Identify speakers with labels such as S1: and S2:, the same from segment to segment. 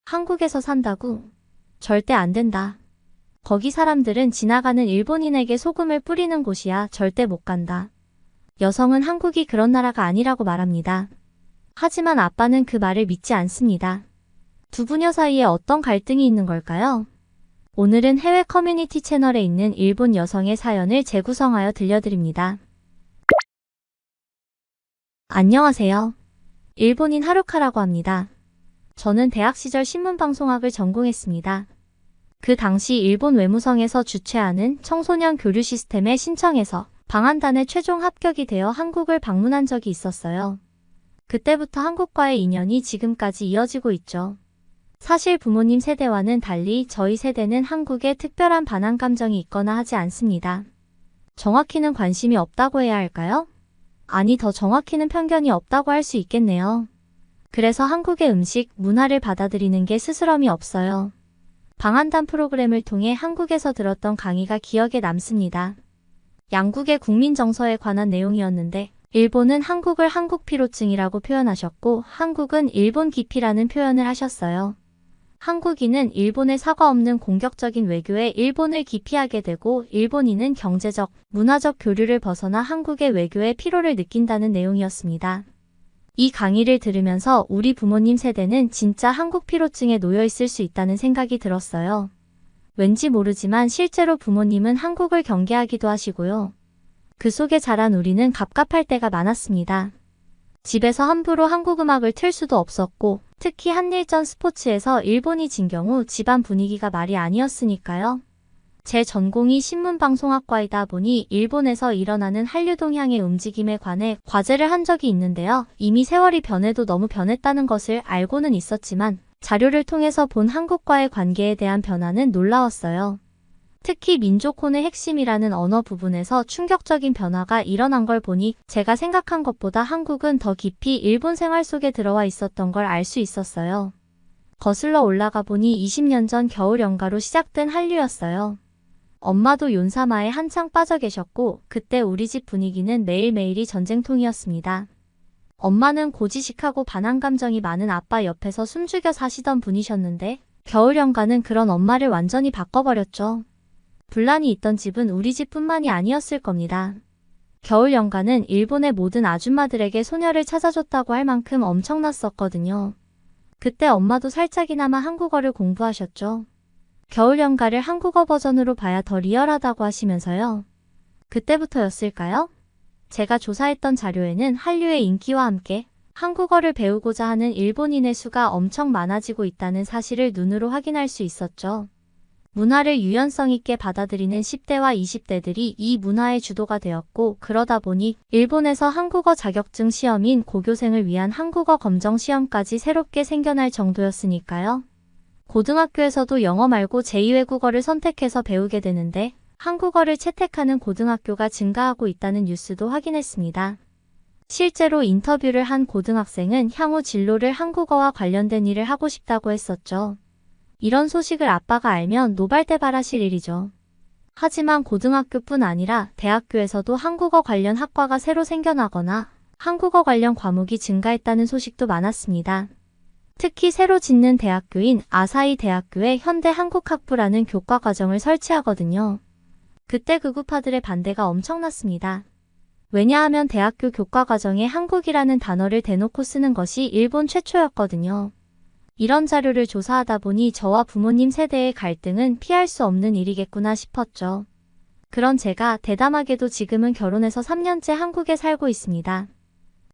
S1: 한국에서 산다고? 절대 안 된다. 거기 사람들은 지나가는 일본인에게 소금을 뿌리는 곳이야. 절대 못 간다. 여성은 한국이 그런 나라가 아니라고 말합니다. 하지만 아빠는 그 말을 믿지 않습니다. 두 부녀 사이에 어떤 갈등이 있는 걸까요? 오늘은 해외 커뮤니티 채널에 있는 일본 여성의 사연을 재구성하여 들려드립니다. 안녕하세요. 일본인 하루카라고 합니다. 저는 대학 시절 신문방송학을 전공했습니다. 그 당시 일본 외무성에서 주최하는 청소년 교류 시스템에 신청해서 방한단에 최종 합격이 되어 한국을 방문한 적이 있었어요. 그때부터 한국과의 인연이 지금까지 이어지고 있죠. 사실 부모님 세대와는 달리 저희 세대는 한국에 특별한 반한 감정이 있거나 하지 않습니다. 정확히는 관심이 없다고 해야 할까요? 아니, 더 정확히는 편견이 없다고 할 수 있겠네요. 그래서 한국의 음식, 문화를 받아들이는 게 스스럼이 없어요. 방한단 프로그램을 통해 한국에서 들었던 강의가 기억에 남습니다. 양국의 국민 정서에 관한 내용이었는데 일본은 한국을 한국피로증이라고 표현하셨고 한국은 일본 기피라는 표현을 하셨어요. 한국인은 일본의 사과 없는 공격적인 외교에 일본을 기피하게 되고 일본인은 경제적, 문화적 교류를 벗어나 한국의 외교에 피로를 느낀다는 내용이었습니다. 이 강의를 들으면서 우리 부모님 세대는 진짜 한국 피로증에 놓여 있을 수 있다는 생각이 들었어요. 왠지 모르지만 실제로 부모님은 한국을 경계하기도 하시고요. 그 속에 자란 우리는 갑갑할 때가 많았습니다. 집에서 함부로 한국 음악을 틀 수도 없었고 특히 한일전 스포츠에서 일본이 진 경우 집안 분위기가 말이 아니었으니까요. 제 전공이 신문방송학과이다 보니 일본에서 일어나는 한류 동향의 움직임에 관해 과제를 한 적이 있는데요. 이미 세월이 변해도 너무 변했다는 것을 알고는 있었지만 자료를 통해서 본 한국과의 관계에 대한 변화는 놀라웠어요. 특히 민족혼의 핵심이라는 언어 부분에서 충격적인 변화가 일어난 걸 보니 제가 생각한 것보다 한국은 더 깊이 일본 생활 속에 들어와 있었던 걸 알 수 있었어요. 거슬러 올라가 보니 20년 전 겨울 연가로 시작된 한류였어요. 엄마도 윤사마에 한창 빠져 계셨고 그때 우리 집 분위기는 매일매일이 전쟁통이었습니다. 엄마는 고지식하고 반한 감정이 많은 아빠 옆에서 숨죽여 사시던 분이셨는데 겨울 연가는 그런 엄마를 완전히 바꿔버렸죠. 분란이 있던 집은 우리 집뿐만이 아니었을 겁니다. 겨울 연가는 일본의 모든 아줌마들에게 소녀를 찾아줬다고 할 만큼 엄청났었거든요. 그때 엄마도 살짝이나마 한국어를 공부하셨죠. 겨울 연가를 한국어 버전으로 봐야 더 리얼하다고 하시면서요. 그때부터였을까요? 제가 조사했던 자료에는 한류의 인기와 함께 한국어를 배우고자 하는 일본인의 수가 엄청 많아지고 있다는 사실을 눈으로 확인할 수 있었죠. 문화를 유연성 있게 받아들이는 10대와 20대들이 이 문화의 주도가 되었고 그러다 보니 일본에서 한국어 자격증 시험인 고교생을 위한 한국어 검정 시험까지 새롭게 생겨날 정도였으니까요. 고등학교에서도 영어 말고 제2외국어를 선택해서 배우게 되는데 한국어를 채택하는 고등학교가 증가하고 있다는 뉴스도 확인했습니다. 실제로 인터뷰를 한 고등학생은 향후 진로를 한국어와 관련된 일을 하고 싶다고 했었죠. 이런 소식을 아빠가 알면 노발대발하실 일이죠. 하지만 고등학교뿐 아니라 대학교에서도 한국어 관련 학과가 새로 생겨나거나 한국어 관련 과목이 증가했다는 소식도 많았습니다. 특히 새로 짓는 대학교인 아사히 대학교에 현대 한국학부라는 교과 과정을 설치하거든요. 그때 극우파들의 반대가 엄청났습니다. 왜냐하면 대학교 교과 과정에 한국이라는 단어를 대놓고 쓰는 것이 일본 최초였거든요. 이런 자료를 조사하다 보니 저와 부모님 세대의 갈등은 피할 수 없는 일이겠구나 싶었죠. 그런 제가 대담하게도 지금은 결혼해서 3년째 한국에 살고 있습니다.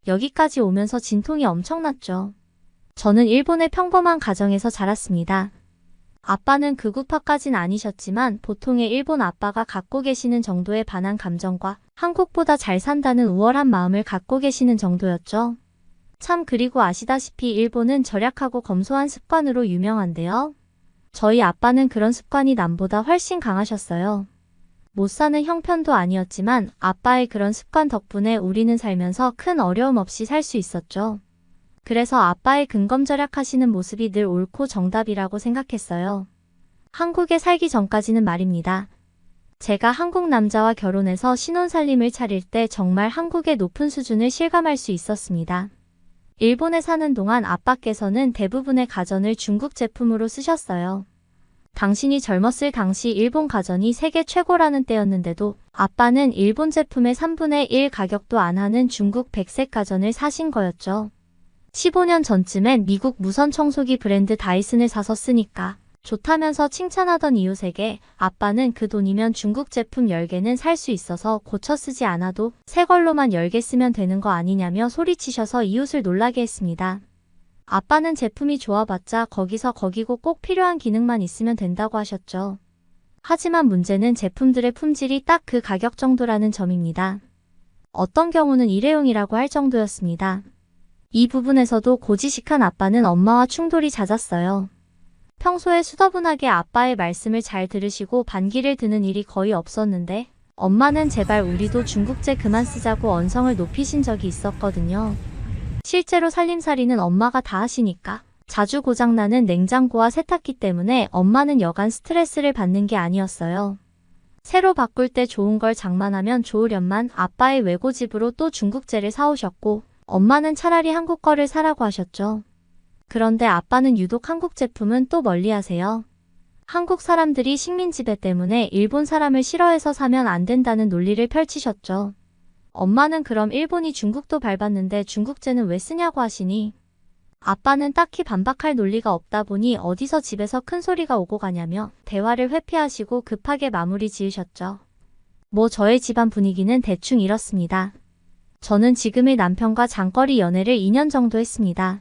S1: 여기까지 오면서 진통이 엄청났죠. 저는 일본의 평범한 가정에서 자랐습니다. 아빠는 극우파까진 아니셨지만 보통의 일본 아빠가 갖고 계시는 정도의 반한 감정과 한국보다 잘 산다는 우월한 마음을 갖고 계시는 정도였죠. 참 그리고 아시다시피 일본은 절약하고 검소한 습관으로 유명한데요. 저희 아빠는 그런 습관이 남보다 훨씬 강하셨어요. 못 사는 형편도 아니었지만 아빠의 그런 습관 덕분에 우리는 살면서 큰 어려움 없이 살 수 있었죠. 그래서 아빠의 근검절약하시는 모습이 늘 옳고 정답이라고 생각했어요. 한국에 살기 전까지는 말입니다. 제가 한국 남자와 결혼해서 신혼살림을 차릴 때 정말 한국의 높은 수준을 실감할 수 있었습니다. 일본에 사는 동안 아빠께서는 대부분의 가전을 중국 제품으로 쓰셨어요. 당신이 젊었을 당시 일본 가전이 세계 최고라는 때였는데도 아빠는 일본 제품의 3분의 1 가격도 안 하는 중국 백색 가전을 사신 거였죠. 15년 전쯤엔 미국 무선 청소기 브랜드 다이슨을 사서 쓰니까 좋다면서 칭찬하던 이웃에게 아빠는 그 돈이면 중국 제품 10개는 살 수 있어서 고쳐 쓰지 않아도 새 걸로만 10개 쓰면 되는 거 아니냐며 소리치셔서 이웃을 놀라게 했습니다. 아빠는 제품이 좋아봤자 거기서 거기고 꼭 필요한 기능만 있으면 된다고 하셨죠. 하지만 문제는 제품들의 품질이 딱 그 가격 정도라는 점입니다. 어떤 경우는 일회용이라고 할 정도였습니다. 이 부분에서도 고지식한 아빠는 엄마와 충돌이 잦았어요. 평소에 수더분하게 아빠의 말씀을 잘 들으시고 반기를 드는 일이 거의 없었는데 엄마는 제발 우리도 중국제 그만 쓰자고 언성을 높이신 적이 있었거든요. 실제로 살림살이는 엄마가 다 하시니까 자주 고장나는 냉장고와 세탁기 때문에 엄마는 여간 스트레스를 받는 게 아니었어요. 새로 바꿀 때 좋은 걸 장만하면 좋으련만 아빠의 외고집으로 또 중국제를 사오셨고 엄마는 차라리 한국 거를 사라고 하셨죠. 그런데 아빠는 유독 한국 제품은 또 멀리하세요. 한국 사람들이 식민지배 때문에 일본 사람을 싫어해서 사면 안 된다는 논리를 펼치셨죠. 엄마는 그럼 일본이 중국도 밟았는데 중국제는 왜 쓰냐고 하시니 아빠는 딱히 반박할 논리가 없다 보니 어디서 집에서 큰 소리가 오고 가냐며 대화를 회피하시고 급하게 마무리 지으셨죠. 뭐 저의 집안 분위기는 대충 이렇습니다. 저는 지금의 남편과 장거리 연애를 2년 정도 했습니다.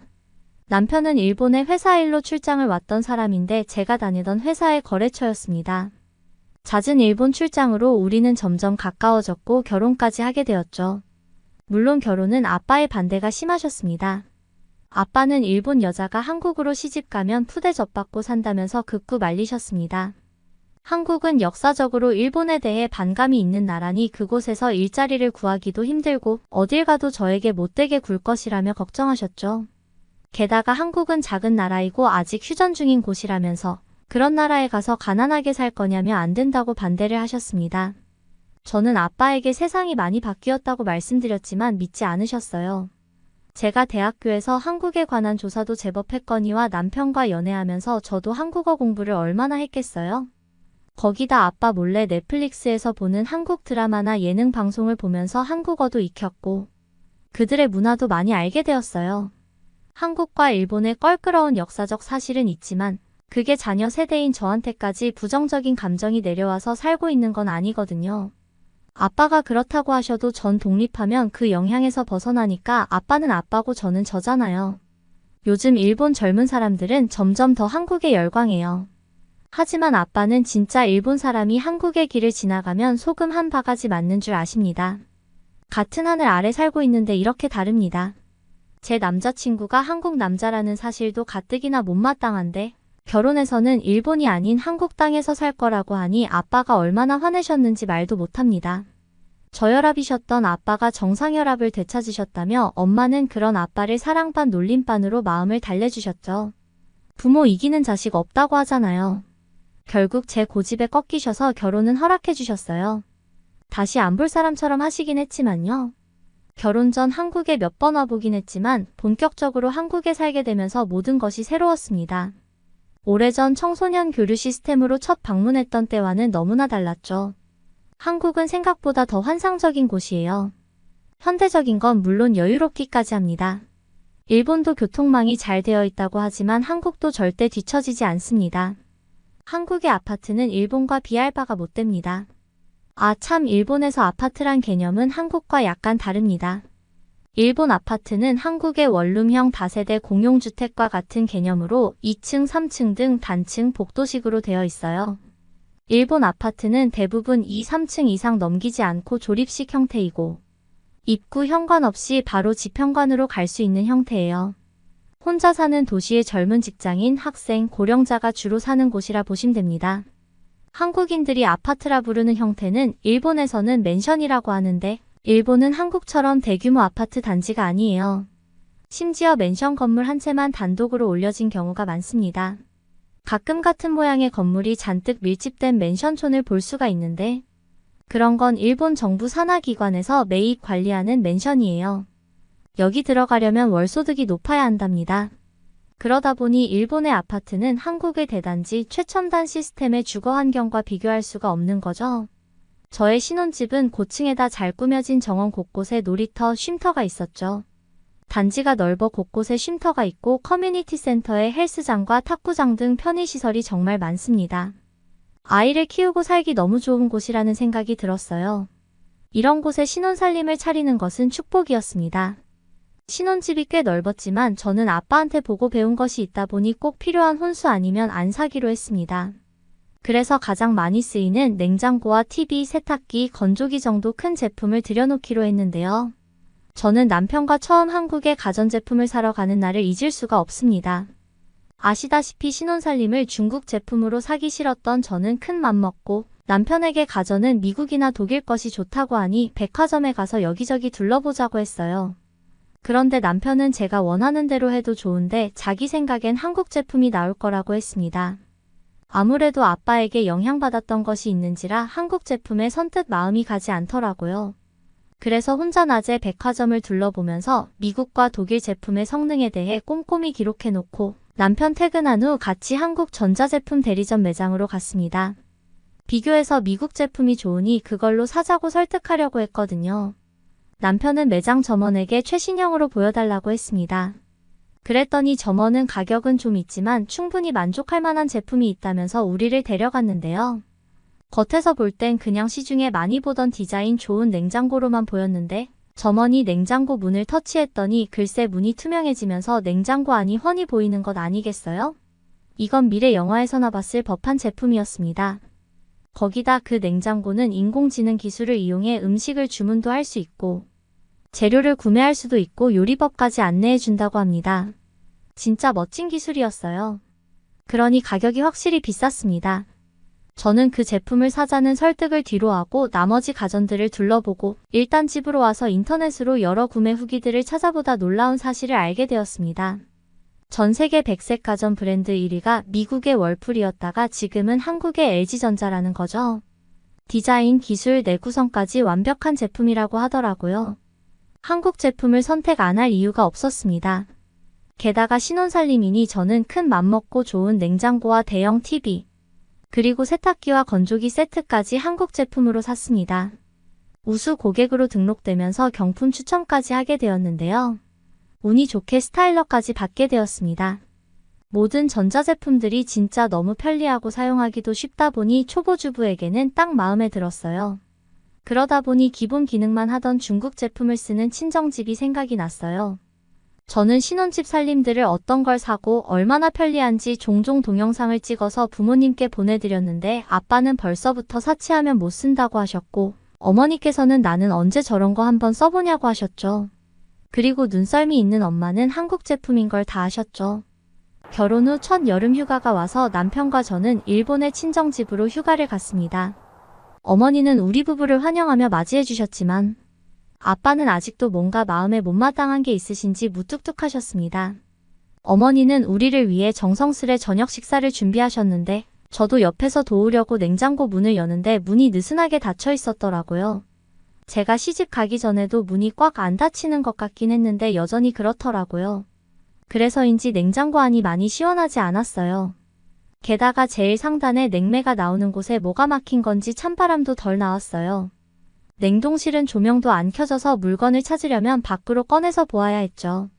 S1: 남편은 일본에 회사 일로 출장을 왔던 사람인데 제가 다니던 회사의 거래처였습니다. 잦은 일본 출장으로 우리는 점점 가까워졌고 결혼까지 하게 되었죠. 물론 결혼은 아빠의 반대가 심하셨습니다. 아빠는 일본 여자가 한국으로 시집가면 푸대접받고 산다면서 극구 말리셨습니다. 한국은 역사적으로 일본에 대해 반감이 있는 나라니 그곳에서 일자리를 구하기도 힘들고 어딜 가도 저에게 못되게 굴 것이라며 걱정하셨죠. 게다가 한국은 작은 나라이고 아직 휴전 중인 곳이라면서 그런 나라에 가서 가난하게 살 거냐며 안 된다고 반대를 하셨습니다. 저는 아빠에게 세상이 많이 바뀌었다고 말씀드렸지만 믿지 않으셨어요. 제가 대학교에서 한국에 관한 조사도 제법 했거니와 남편과 연애하면서 저도 한국어 공부를 얼마나 했겠어요? 거기다 아빠 몰래 넷플릭스에서 보는 한국 드라마나 예능 방송을 보면서 한국어도 익혔고 그들의 문화도 많이 알게 되었어요. 한국과 일본의 껄끄러운 역사적 사실은 있지만 그게 자녀 세대인 저한테까지 부정적인 감정이 내려와서 살고 있는 건 아니거든요. 아빠가 그렇다고 하셔도 전 독립하면 그 영향에서 벗어나니까 아빠는 아빠고 저는 저잖아요. 요즘 일본 젊은 사람들은 점점 더 한국에 열광해요. 하지만 아빠는 진짜 일본 사람이 한국의 길을 지나가면 소금 한 바가지 맞는 줄 아십니다. 같은 하늘 아래 살고 있는데 이렇게 다릅니다. 제 남자친구가 한국 남자라는 사실도 가뜩이나 못마땅한데 결혼해서는 일본이 아닌 한국 땅에서 살 거라고 하니 아빠가 얼마나 화내셨는지 말도 못합니다. 저혈압이셨던 아빠가 정상혈압을 되찾으셨다며 엄마는 그런 아빠를 사랑반 놀림반으로 마음을 달래주셨죠. 부모 이기는 자식 없다고 하잖아요. 결국 제 고집에 꺾이셔서 결혼은 허락해 주셨어요. 다시 안 볼 사람처럼 하시긴 했지만요. 결혼 전 한국에 몇 번 와보긴 했지만 본격적으로 한국에 살게 되면서 모든 것이 새로웠습니다. 오래전 청소년 교류 시스템으로 첫 방문했던 때와는 너무나 달랐죠. 한국은 생각보다 더 환상적인 곳이에요. 현대적인 건 물론 여유롭기까지 합니다. 일본도 교통망이 잘 되어 있다고 하지만 한국도 절대 뒤처지지 않습니다. 한국의 아파트는 일본과 비할 바가 못 됩니다. 아, 참 일본에서 아파트란 개념은 한국과 약간 다릅니다. 일본 아파트는 한국의 원룸형 다세대 공용주택과 같은 개념으로 2층, 3층 등 단층 복도식으로 되어 있어요. 일본 아파트는 대부분 2, 3층 이상 넘기지 않고 조립식 형태이고 입구 현관 없이 바로 집 현관으로 갈 수 있는 형태예요. 혼자 사는 도시의 젊은 직장인, 학생, 고령자가 주로 사는 곳이라 보시면 됩니다. 한국인들이 아파트라 부르는 형태는 일본에서는 맨션이라고 하는데 일본은 한국처럼 대규모 아파트 단지가 아니에요. 심지어 맨션 건물 한 채만 단독으로 올려진 경우가 많습니다. 가끔 같은 모양의 건물이 잔뜩 밀집된 맨션촌을 볼 수가 있는데 그런 건 일본 정부 산하기관에서 매입 관리하는 맨션이에요. 여기 들어가려면 월소득이 높아야 한답니다. 그러다 보니 일본의 아파트는 한국의 대단지 최첨단 시스템의 주거 환경과 비교할 수가 없는 거죠. 저의 신혼집은 고층에다 잘 꾸며진 정원 곳곳에 놀이터, 쉼터가 있었죠. 단지가 넓어 곳곳에 쉼터가 있고 커뮤니티 센터에 헬스장과 탁구장 등 편의시설이 정말 많습니다. 아이를 키우고 살기 너무 좋은 곳이라는 생각이 들었어요. 이런 곳에 신혼살림을 차리는 것은 축복이었습니다. 신혼집이 꽤 넓었지만 저는 아빠한테 보고 배운 것이 있다 보니 꼭 필요한 혼수 아니면 안 사기로 했습니다. 그래서 가장 많이 쓰이는 냉장고와 TV, 세탁기, 건조기 정도 큰 제품을 들여놓기로 했는데요. 저는 남편과 처음 한국에 가전제품을 사러 가는 날을 잊을 수가 없습니다. 아시다시피 신혼살림을 중국 제품으로 사기 싫었던 저는 큰 맘 먹고 남편에게 가전은 미국이나 독일 것이 좋다고 하니 백화점에 가서 여기저기 둘러보자고 했어요. 그런데 남편은 제가 원하는 대로 해도 좋은데 자기 생각엔 한국 제품이 나올 거라고 했습니다. 아무래도 아빠에게 영향받았던 것이 있는지라 한국 제품에 선뜻 마음이 가지 않더라고요. 그래서 혼자 낮에 백화점을 둘러보면서 미국과 독일 제품의 성능에 대해 꼼꼼히 기록해놓고 남편 퇴근한 후 같이 한국 전자제품 대리점 매장으로 갔습니다. 비교해서 미국 제품이 좋으니 그걸로 사자고 설득하려고 했거든요. 남편은 매장 점원에게 최신형으로 보여달라고 했습니다. 그랬더니 점원은 가격은 좀 있지만 충분히 만족할 만한 제품이 있다면서 우리를 데려갔는데요. 겉에서 볼 땐 그냥 시중에 많이 보던 디자인 좋은 냉장고로만 보였는데 점원이 냉장고 문을 터치했더니 글쎄 문이 투명해지면서 냉장고 안이 훤히 보이는 것 아니겠어요? 이건 미래 영화에서나 봤을 법한 제품이었습니다. 거기다 그 냉장고는 인공지능 기술을 이용해 음식을 주문도 할 수 있고 재료를 구매할 수도 있고 요리법까지 안내해 준다고 합니다. 진짜 멋진 기술이었어요. 그러니 가격이 확실히 비쌌습니다. 저는 그 제품을 사자는 설득을 뒤로하고 나머지 가전들을 둘러보고 일단 집으로 와서 인터넷으로 여러 구매 후기들을 찾아보다 놀라운 사실을 알게 되었습니다. 전 세계 백색 가전 브랜드 1위가 미국의 월풀이었다가 지금은 한국의 LG전자라는 거죠. 디자인, 기술, 내구성까지 완벽한 제품이라고 하더라고요. 한국 제품을 선택 안 할 이유가 없었습니다. 게다가 신혼살림이니 저는 큰 맘먹고 좋은 냉장고와 대형 TV, 그리고 세탁기와 건조기 세트까지 한국 제품으로 샀습니다. 우수 고객으로 등록되면서 경품 추첨까지 하게 되었는데요. 운이 좋게 스타일러까지 받게 되었습니다. 모든 전자제품들이 진짜 너무 편리하고 사용하기도 쉽다 보니 초보주부에게는 딱 마음에 들었어요. 그러다 보니 기본 기능만 하던 중국 제품을 쓰는 친정집이 생각이 났어요. 저는 신혼집 살림들을 어떤 걸 사고 얼마나 편리한지 종종 동영상을 찍어서 부모님께 보내드렸는데 아빠는 벌써부터 사치하면 못 쓴다고 하셨고 어머니께서는 나는 언제 저런 거 한번 써보냐고 하셨죠. 그리고 눈썰미 있는 엄마는 한국 제품인 걸 다 아셨죠. 결혼 후 첫 여름 휴가가 와서 남편과 저는 일본의 친정집으로 휴가를 갔습니다. 어머니는 우리 부부를 환영하며 맞이해 주셨지만 아빠는 아직도 뭔가 마음에 못마땅한 게 있으신지 무뚝뚝하셨습니다. 어머니는 우리를 위해 정성스레 저녁 식사를 준비하셨는데 저도 옆에서 도우려고 냉장고 문을 여는데 문이 느슨하게 닫혀 있었더라고요. 제가 시집 가기 전에도 문이 꽉 안 닫히는 것 같긴 했는데 여전히 그렇더라고요. 그래서인지 냉장고 안이 많이 시원하지 않았어요. 게다가 제일 상단에 냉매가 나오는 곳에 뭐가 막힌 건지 찬바람도 덜 나왔어요. 냉동실은 조명도 안 켜져서 물건을 찾으려면 밖으로 꺼내서 보아야 했죠.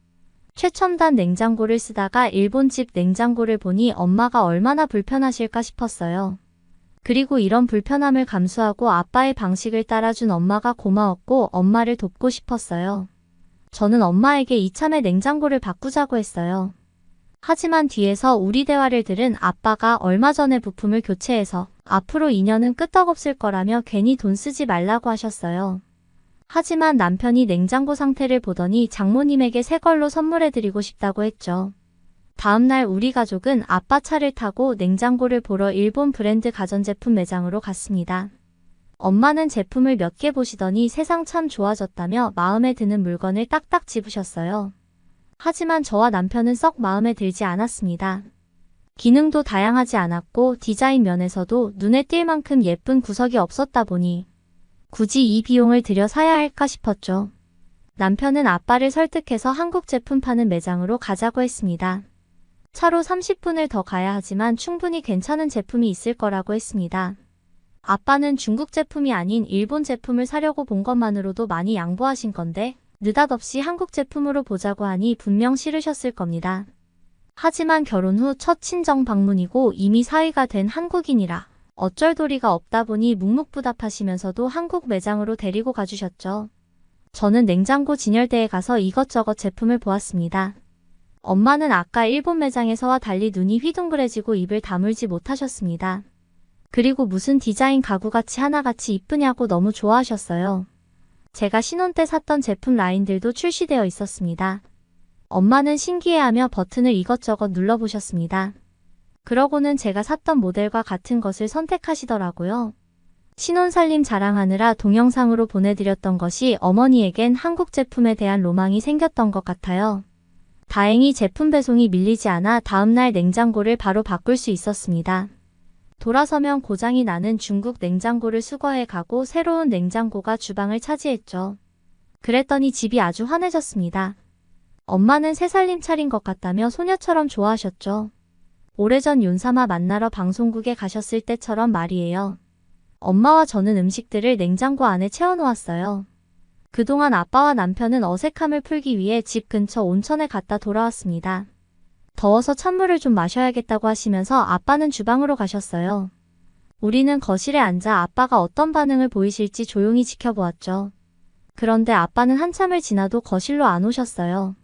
S1: 최첨단 냉장고를 쓰다가 일본집 냉장고를 보니 엄마가 얼마나 불편하실까 싶었어요. 그리고 이런 불편함을 감수하고 아빠의 방식을 따라준 엄마가 고마웠고 엄마를 돕고 싶었어요. 저는 엄마에게 이참에 냉장고를 바꾸자고 했어요. 하지만 뒤에서 우리 대화를 들은 아빠가 얼마 전에 부품을 교체해서 앞으로 2년은 끄떡없을 거라며 괜히 돈 쓰지 말라고 하셨어요. 하지만 남편이 냉장고 상태를 보더니 장모님에게 새 걸로 선물해드리고 싶다고 했죠. 다음날 우리 가족은 아빠 차를 타고 냉장고를 보러 일본 브랜드 가전제품 매장으로 갔습니다. 엄마는 제품을 몇 개 보시더니 세상 참 좋아졌다며 마음에 드는 물건을 딱딱 집으셨어요. 하지만 저와 남편은 썩 마음에 들지 않았습니다. 기능도 다양하지 않았고 디자인 면에서도 눈에 띌 만큼 예쁜 구석이 없었다 보니 굳이 이 비용을 들여 사야 할까 싶었죠. 남편은 아빠를 설득해서 한국 제품 파는 매장으로 가자고 했습니다. 차로 30분을 더 가야 하지만 충분히 괜찮은 제품이 있을 거라고 했습니다. 아빠는 중국 제품이 아닌 일본 제품을 사려고 본 것만으로도 많이 양보하신 건데 느닷없이 한국 제품으로 보자고 하니 분명 싫으셨을 겁니다. 하지만 결혼 후 첫 친정 방문이고 이미 사위가 된 한국인이라 어쩔 도리가 없다 보니 묵묵부답하시면서도 한국 매장으로 데리고 가주셨죠. 저는 냉장고 진열대에 가서 이것저것 제품을 보았습니다. 엄마는 아까 일본 매장에서와 달리 눈이 휘둥그레지고 입을 다물지 못하셨습니다. 그리고 무슨 디자인 가구같이 하나같이 이쁘냐고 너무 좋아하셨어요. 제가 신혼 때 샀던 제품 라인들도 출시되어 있었습니다. 엄마는 신기해하며 버튼을 이것저것 눌러보셨습니다. 그러고는 제가 샀던 모델과 같은 것을 선택하시더라고요. 신혼살림 자랑하느라 동영상으로 보내드렸던 것이 어머니에겐 한국 제품에 대한 로망이 생겼던 것 같아요. 다행히 제품 배송이 밀리지 않아 다음날 냉장고를 바로 바꿀 수 있었습니다. 돌아서면 고장이 나는 중국 냉장고를 수거해 가고 새로운 냉장고가 주방을 차지했죠. 그랬더니 집이 아주 환해졌습니다. 엄마는 새살림 차린 것 같다며 소녀처럼 좋아하셨죠. 오래전 윤사마 만나러 방송국에 가셨을 때처럼 말이에요. 엄마와 저는 음식들을 냉장고 안에 채워놓았어요. 그동안 아빠와 남편은 어색함을 풀기 위해 집 근처 온천에 갔다 돌아왔습니다. 더워서 찬물을 좀 마셔야겠다고 하시면서 아빠는 주방으로 가셨어요. 우리는 거실에 앉아 아빠가 어떤 반응을 보이실지 조용히 지켜보았죠. 그런데 아빠는 한참을 지나도 거실로 안 오셨어요.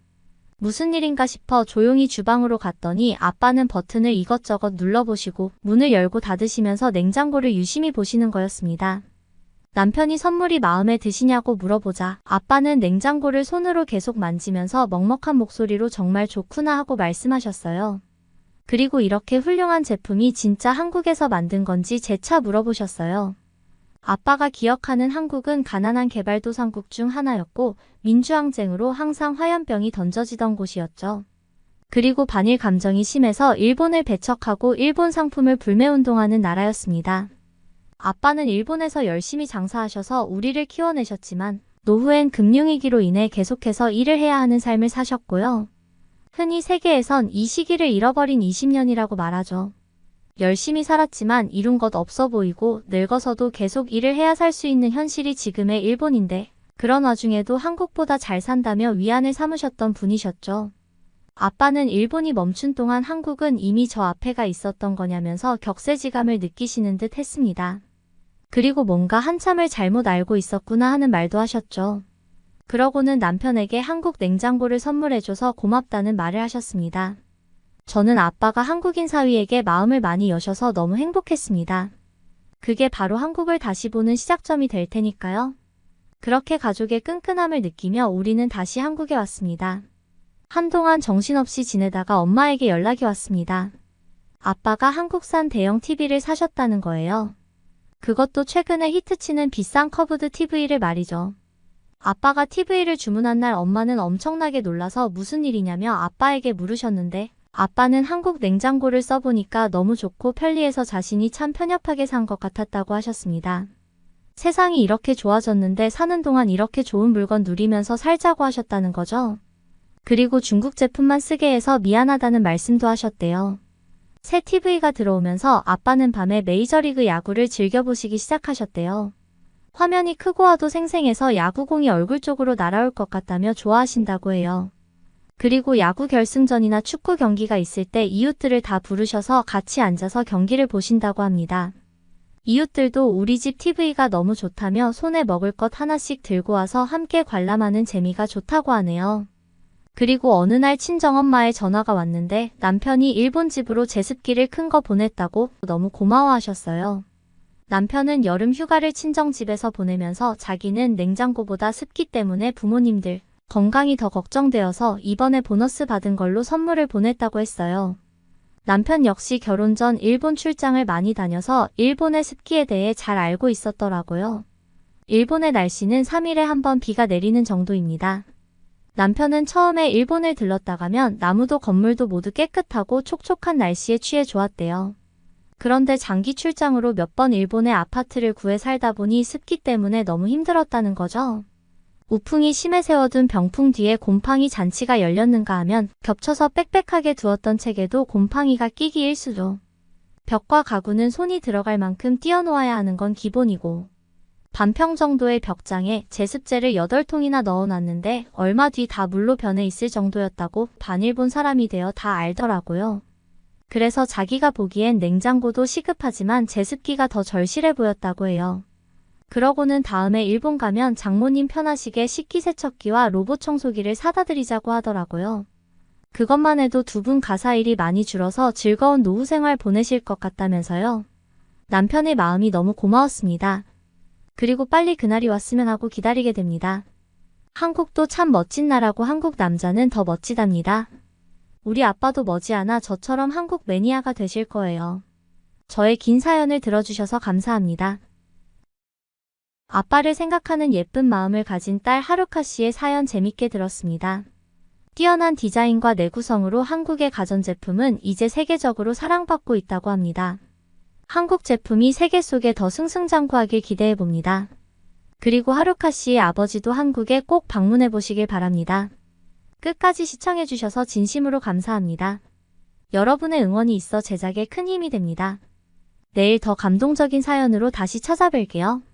S1: 무슨 일인가 싶어 조용히 주방으로 갔더니 아빠는 버튼을 이것저것 눌러보시고 문을 열고 닫으시면서 냉장고를 유심히 보시는 거였습니다. 남편이 선물이 마음에 드시냐고 물어보자 아빠는 냉장고를 손으로 계속 만지면서 먹먹한 목소리로 정말 좋구나 하고 말씀하셨어요. 그리고 이렇게 훌륭한 제품이 진짜 한국에서 만든 건지 재차 물어보셨어요. 아빠가 기억하는 한국은 가난한 개발도상국 중 하나였고 민주항쟁으로 항상 화염병이 던져지던 곳이었죠. 그리고 반일 감정이 심해서 일본을 배척하고 일본 상품을 불매운동하는 나라였습니다. 아빠는 일본에서 열심히 장사하셔서 우리를 키워내셨지만 노후엔 금융위기로 인해 계속해서 일을 해야 하는 삶을 사셨고요. 흔히 세계에선 이 시기를 잃어버린 20년이라고 말하죠. 열심히 살았지만 이룬 것 없어 보이고 늙어서도 계속 일을 해야 살 수 있는 현실이 지금의 일본인데 그런 와중에도 한국보다 잘 산다며 위안을 삼으셨던 분이셨죠. 아빠는 일본이 멈춘 동안 한국은 이미 저 앞에가 있었던 거냐면서 격세지감을 느끼시는 듯 했습니다. 그리고 뭔가 한참을 잘못 알고 있었구나 하는 말도 하셨죠. 그러고는 남편에게 한국 냉장고를 선물해줘서 고맙다는 말을 하셨습니다. 저는 아빠가 한국인 사위에게 마음을 많이 여셔서 너무 행복했습니다. 그게 바로 한국을 다시 보는 시작점이 될 테니까요. 그렇게 가족의 끈끈함을 느끼며 우리는 다시 한국에 왔습니다. 한동안 정신없이 지내다가 엄마에게 연락이 왔습니다. 아빠가 한국산 대형 TV를 사셨다는 거예요. 그것도 최근에 히트치는 비싼 커브드 TV를 말이죠. 아빠가 TV를 주문한 날 엄마는 엄청나게 놀라서 무슨 일이냐며 아빠에게 물으셨는데 아빠는 한국 냉장고를 써보니까 너무 좋고 편리해서 자신이 참 편협하게 산 것 같았다고 하셨습니다. 세상이 이렇게 좋아졌는데 사는 동안 이렇게 좋은 물건 누리면서 살자고 하셨다는 거죠. 그리고 중국 제품만 쓰게 해서 미안하다는 말씀도 하셨대요. 새 TV가 들어오면서 아빠는 밤에 메이저리그 야구를 즐겨보시기 시작하셨대요. 화면이 크고 와도 생생해서 야구공이 얼굴 쪽으로 날아올 것 같다며 좋아하신다고 해요. 그리고 야구 결승전이나 축구 경기가 있을 때 이웃들을 다 부르셔서 같이 앉아서 경기를 보신다고 합니다. 이웃들도 우리 집 TV가 너무 좋다며 손에 먹을 것 하나씩 들고 와서 함께 관람하는 재미가 좋다고 하네요. 그리고 어느 날 친정엄마의 전화가 왔는데 남편이 일본 집으로 제습기를 큰 거 보냈다고 너무 고마워하셨어요. 남편은 여름 휴가를 친정집에서 보내면서 자기는 냉장고보다 습기 때문에 부모님들 건강이 더 걱정되어서 이번에 보너스 받은 걸로 선물을 보냈다고 했어요. 남편 역시 결혼 전 일본 출장을 많이 다녀서 일본의 습기에 대해 잘 알고 있었더라고요. 일본의 날씨는 3일에 한 번 비가 내리는 정도입니다. 남편은 처음에 일본을 들렀다가면 나무도 건물도 모두 깨끗하고 촉촉한 날씨에 취해 좋았대요. 그런데 장기 출장으로 몇 번 일본의 아파트를 구해 살다 보니 습기 때문에 너무 힘들었다는 거죠. 우풍이 심해 세워둔 병풍 뒤에 곰팡이 잔치가 열렸는가 하면 겹쳐서 빽빽하게 두었던 책에도 곰팡이가 끼기 일쑤죠. 벽과 가구는 손이 들어갈 만큼 띄어놓아야 하는 건 기본이고 반평 정도의 벽장에 제습제를 8통이나 넣어놨는데 얼마 뒤 다 물로 변해 있을 정도였다고 반일본 사람이 되어 다 알더라고요. 그래서 자기가 보기엔 냉장고도 시급하지만 제습기가 더 절실해 보였다고 해요. 그러고는 다음에 일본 가면 장모님 편하시게 식기세척기와 로봇 청소기를 사다 드리자고 하더라고요. 그것만 해도 두 분 가사일이 많이 줄어서 즐거운 노후 생활 보내실 것 같다면서요. 남편의 마음이 너무 고마웠습니다. 그리고 빨리 그날이 왔으면 하고 기다리게 됩니다. 한국도 참 멋진 나라고 한국 남자는 더 멋지답니다. 우리 아빠도 머지않아 저처럼 한국 매니아가 되실 거예요. 저의 긴 사연을 들어주셔서 감사합니다. 아빠를 생각하는 예쁜 마음을 가진 딸 하루카 씨의 사연 재밌게 들었습니다. 뛰어난 디자인과 내구성으로 한국의 가전제품은 이제 세계적으로 사랑받고 있다고 합니다. 한국 제품이 세계 속에 더 승승장구하길 기대해봅니다. 그리고 하루카 씨의 아버지도 한국에 꼭 방문해 보시길 바랍니다. 끝까지 시청해주셔서 진심으로 감사합니다. 여러분의 응원이 있어 제작에 큰 힘이 됩니다. 내일 더 감동적인 사연으로 다시 찾아뵐게요.